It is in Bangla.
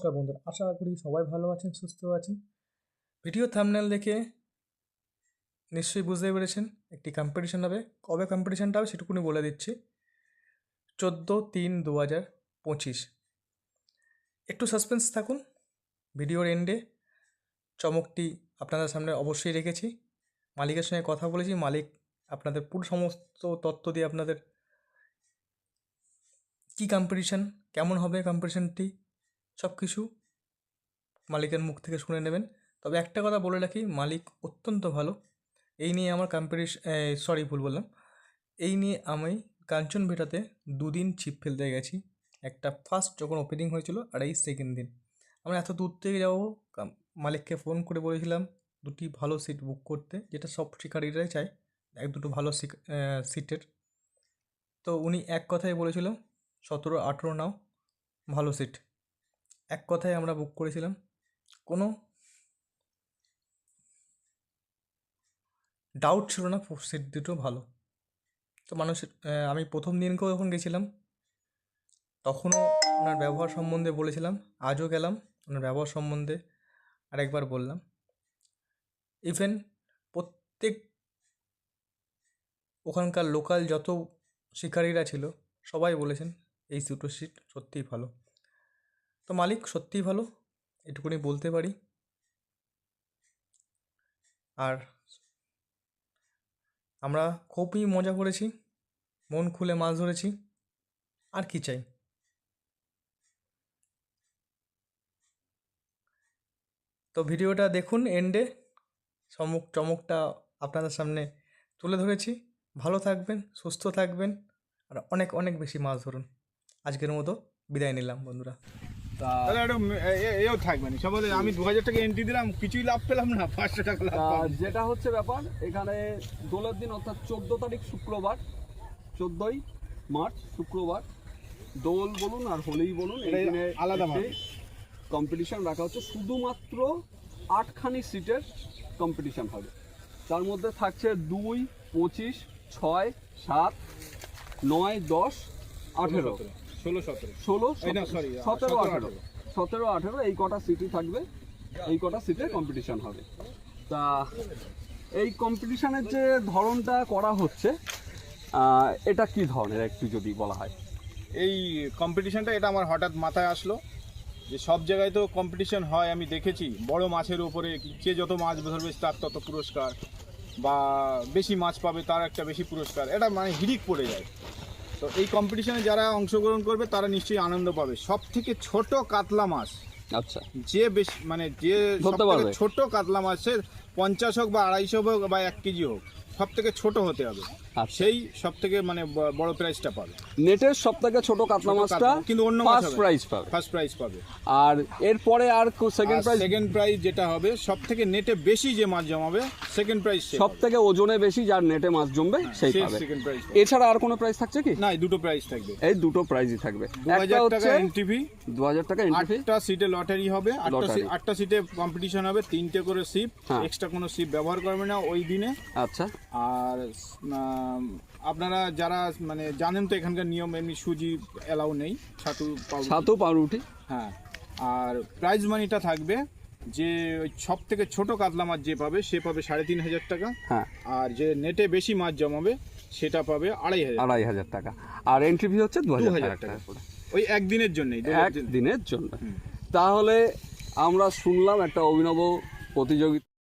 নমস্কার বন্ধুরা, আশা করি সবাই ভালো আছেন, সুস্থ আছেন। ভিডিও থাম্বনেল দেখে নিশ্চয়ই বুঝতে পেরেছেন একটি কম্পিটিশন হবে। কবে কম্পিটিশনটা হবে সেটুকুনি বলে দিচ্ছি। 14/3/2025। একটু সাসপেন্স থাকুন। ভিডিওর এন্ডে চমকটি আপনাদের সামনে অবশ্যই রেখেছি। মালিকের সঙ্গে কথা বলেছি, মালিক আপনাদের পুরো সমস্ত তথ্য দিয়ে আপনাদের কী কম্পিটিশন, কেমন হবে কম্পিটিশনটি, সব কিছু মালিকের মুখ থেকে শুনে নেবেন। তবে একটা কথা বলে রাখি, মালিক অত্যন্ত ভালো। এই নিয়ে আমার ভুল বললাম, এই নিয়ে আমি কাঞ্চনবেটাতে 2 দিন ছিপ ফেলতে গেছি। একটা ফার্স্ট যখন ওপেনিং হয়েছিল, আর এই সেকেন্ড দিন। আমরা এত দূর থেকে যাবো, মালিককে ফোন করে বলেছিলাম 2টি ভালো সিট বুক করতে, যেটা সব শিকারীরাই চায়, 1-2টো ভালো সিটের। তো উনি এক কথাই বলেছিল 17-18 নাও, ভালো সিট। এক কথায় আমরা বুক করেছিলাম, কোনো ডাউট ছিল না সিট দুটো ভালো। তো মানুষের আমি প্রথম দিনকেও যখন গেছিলাম তখনও ওনার ব্যবহার সম্বন্ধে বলেছিলাম, আজও গেলাম ওনার ব্যবহার সম্বন্ধে আরেকবার বললাম। ইভেন প্রত্যেক ওখানকার লোকাল যত শিকারীরা ছিল সবাই বলেছেন এই দুটো সিট সত্যিই ভালো। তো মালিক সত্যিই ভালো, এটুকুনি বলতে পারি। আর আমরা খুবই মজা করেছি, মন খুলে মাছ ধরেছি, আর কি চাই। তো ভিডিওটা দেখুন, এন্ডে চমকটা আপনাদের সামনে তুলে ধরেছি। ভালো থাকবেন, সুস্থ থাকবেন, আর অনেক অনেক বেশি মাছ ধরুন। আজকের মতো বিদায় নিলাম বন্ধুরা। তাহলে একটু এও থাকবে না সবাই। আমি 2000 টাকা এন্ট্রি দিলাম, কিছুই লাভ পেলাম না, 500 টাকা লাভ পেলাম। যেটা হচ্ছে ব্যাপার, এখানে দোলের দিন অর্থাৎ 14 তারিখ শুক্রবার, 14ই মার্চ শুক্রবার, দোল বলুন আর হোলি বলুন, এই দিনে আলাদাভাবে কম্পিটিশন রাখা হচ্ছে। শুধুমাত্র 8খানি সিটের কম্পিটিশন হবে। তার মধ্যে থাকছে 2, 25, 6, 7, 9, 10, 18, 17, 18 এই কটা সিটই থাকবে। এই কটা সিটে কম্পিটিশন হবে। তা এই কম্পিটিশনের যে ধরনটা করা হচ্ছে, এটা কি ধরনের একটু যদি বলা হয়। এই কম্পিটিশনটা এটা আমার হঠাৎ মাথায় আসলো যে সব জায়গায় তো কম্পিটিশন হয়, আমি দেখেছি বড় মাছের উপরে যে যত মাছ ধরবে তার তত পুরস্কার, বা বেশি মাছ পাবে তার একটা বেশি পুরস্কার, এটা মানে হিড়িক পড়ে যায়। তো এই কম্পিটিশনে যারা অংশগ্রহণ করবে তারা নিশ্চয়ই আনন্দ পাবে। সব থেকে ছোট কাতলা মাছ, আচ্ছা, যে বেশি মানে যে ছোট কাতলা মাছের 50 হোক বা 250 হোক বা 1 কেজি হোক, সব থেকে ছোট হতে হবে, সেই সব থেকে মানে বড় প্রাইজটা পাবে। নেটের সব থেকে ছোট কাতলা মাছটা কিন্তু অন্য ফার্স্ট প্রাইজ পাবে। আর এরপরে আর সেকেন্ড প্রাইজ যেটা হবে, সব থেকে নেটে বেশি যে মাছ জমাবে সেকেন্ড প্রাইজ, সব থেকে ওজনে বেশি যার নেটে মাছ জমবে সেই পাবে সেকেন্ড প্রাইজ। এছাড়া আর কোনো প্রাইজ থাকছে কি? না, এই দুটো প্রাইজ থাকবে। এই দুটো প্রাইজই থাকবে। 2000 টাকা এন্ট্রি ফি, 2000 টাকা এন্ট্রি ফি। 8টা সিটে লটারি হবে, 8টা সিটে কম্পিটিশন হবে, 3টে করে সিপ, এক্সট্রা কোনো সিপ ব্যবহার করবে না ওই দিনে। আচ্ছা। আর আপনারা যারা মানে জানেন তো এখানকার নিয়ম, এমনি সুজি এলাও নেই, ছাতু পাউরুটি। হ্যাঁ, আর প্রাইজ মানিটা থাকবে যে ওই সব থেকে ছোট কাতলা মাছ যে পাবে সে পাবে 3500 টাকা। হ্যাঁ, আর যে নেটে বেশি মাছ জমাবে সেটা পাবে 2500 টাকা। আর এন্ট্রি ফি হচ্ছে 2000 টাকা ওই একদিনের জন্যই, একদিনের জন্য। তাহলে আমরা শুনলাম একটা অভিনব প্রতিযোগিতা।